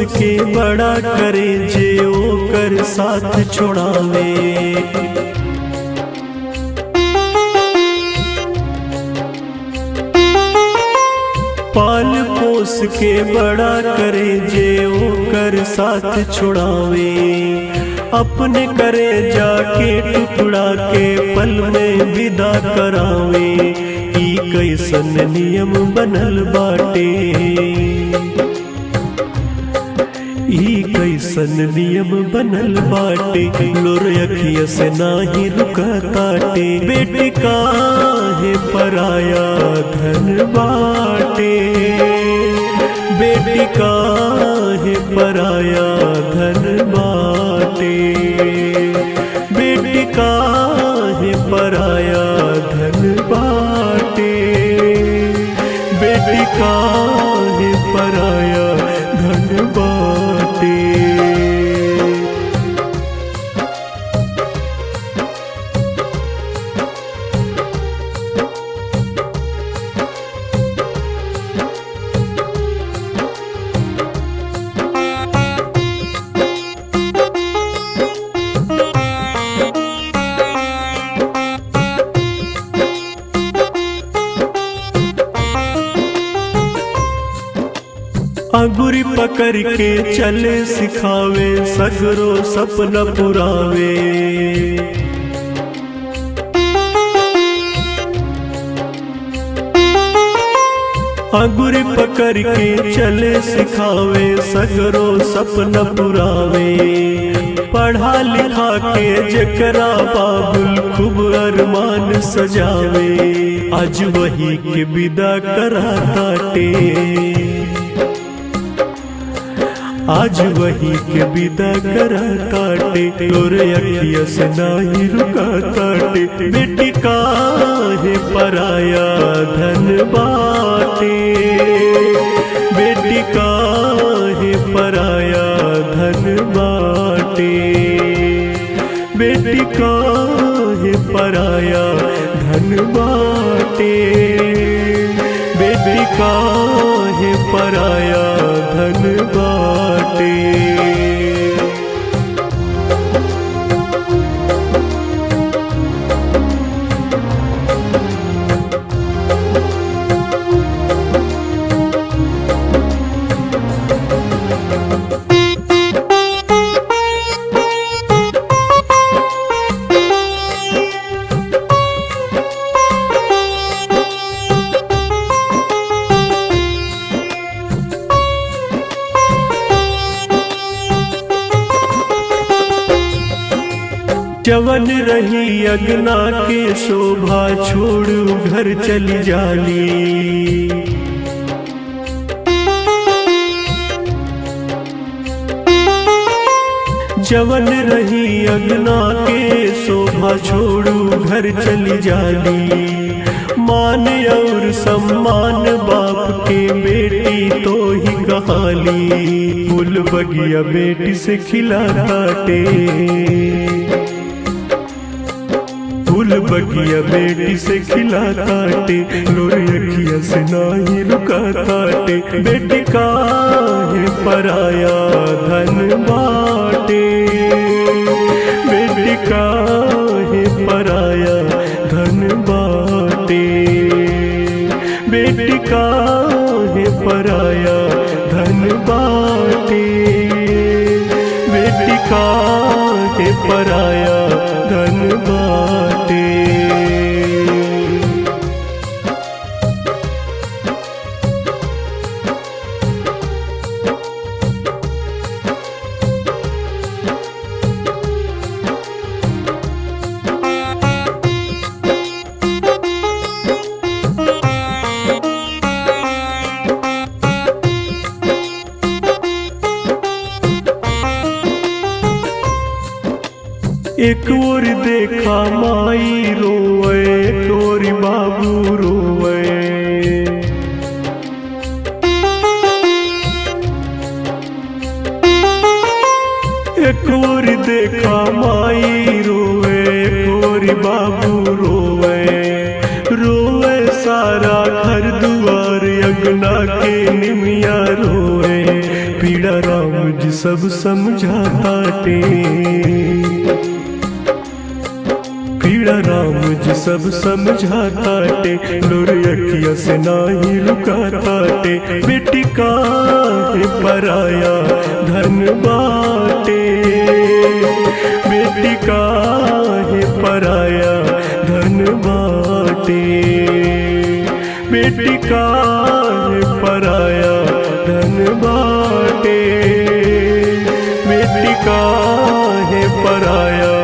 के बड़ा करे जे ओकर साथ छोड़ावे। पाल पोस के बड़ा करे जे ओकर साथ छोड़ावे। अपने करे जाके टुकड़ा के पल में विदा करावे। ई कैसन नियम बनल बाटे, ई कैसन नियम बनल बाटे। लोर अखिया से नाही रुकताटे। बेटी काहे पराया धन बाटे, बेटी काहे पराया धन बाटे। बेटी काहे पराया धन बाटे, बेटी काहे पराया धन बाटे। अंगुरी पकड़ के चले सिखावे, सगरो सपना पुरावे। अंगुरी पकड़ के चले सिखावे, सगरो सपना पुरावे। पढ़ा लिखा के जकरा बाबुल खूब अरमान सजावे। आज वही के विदा कराताटे, आज वही के विदा कराताटे। लोरे अखिया से नाही रुकाताटे। बेटी काहे पराया धन बाटे, बेटी काहे पराया धन बाटे। बेटी काहे पराया धन बाटे, बेटी काहे पराया धन बाटे। जवन रही अगना के शोभा, छोड़ू घर चली जाली। जवन रही अगना के शोभा, छोड़ू घर चली जाली। मान और सम्मान बाप के बेटी तो ही कहाली। फूल बगिया बेटी से खिलाताटे, फूल बगिया बेटी से खिलाताटे। लोरे अखिया से नाही रुकाताटे। बेटी काहे पराया धन बाटे, बेटी काहे पराया धन बाटे। बेटी काहे पराया धन बाटे, बेटी काहे पराया धन बाटे। एक ओर देखा माई रोवे, एक ओर बाबू रोवे। एक ओर देखा माई रोवे, एक ओर बाबू रोवे। रोवे सारा घर दुआर, अगना के निमिया रोवे। पीड़ा राम सब समझाताटे, पीड़ा राम जी सब समझाताटे, लोर अखिया से नाही रुकाताटे। बेटी काहे पराया धन बाटे, बेटी काहे पराया धन बाटे, बेटी काहे पराया धन बाटे, बेटी काहे पराया